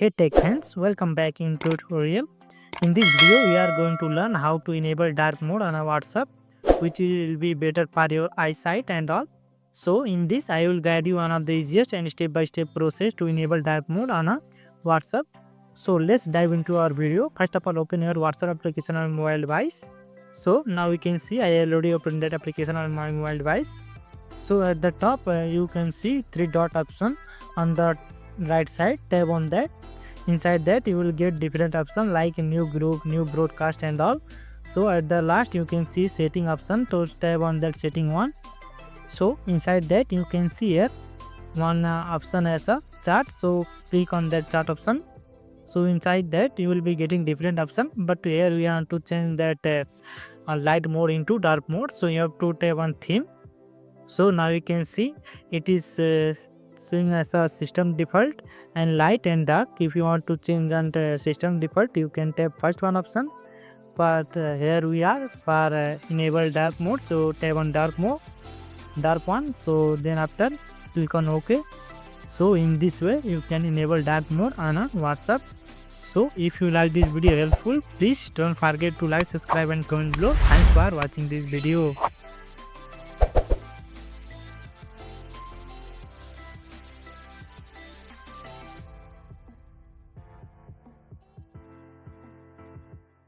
Hey tech fans, welcome back in tutorial. In this video, we are going to learn how to enable dark mode on a WhatsApp, which will be better for your eyesight and all. So in this, I will guide you one of the easiest and step-by-step process to enable dark mode on a WhatsApp. So let's dive into our video. First of all, open your WhatsApp application on mobile device. So now you can see I already opened that application on my mobile device. So at the top, you can see three dot option on the right side. Tap on that. Inside that you will get different options like new group, new broadcast and all. So at the last you can see setting option, so tap on that setting one. So inside that you can see here one option as a chat, so click on that chat option. So inside that you will be getting different option, but here we want to change that light mode into dark mode, so you have to tap on theme. So now you can see it is showing as a system default and light and dark. If you want to change on the system default, you can tap first one option, but here we are for enable dark mode, so tap on dark mode, dark one. So then after click on OK. So in this way you can enable dark mode on a WhatsApp. So if you like this video helpful, please don't forget to like, subscribe and comment below. Thanks for watching this video.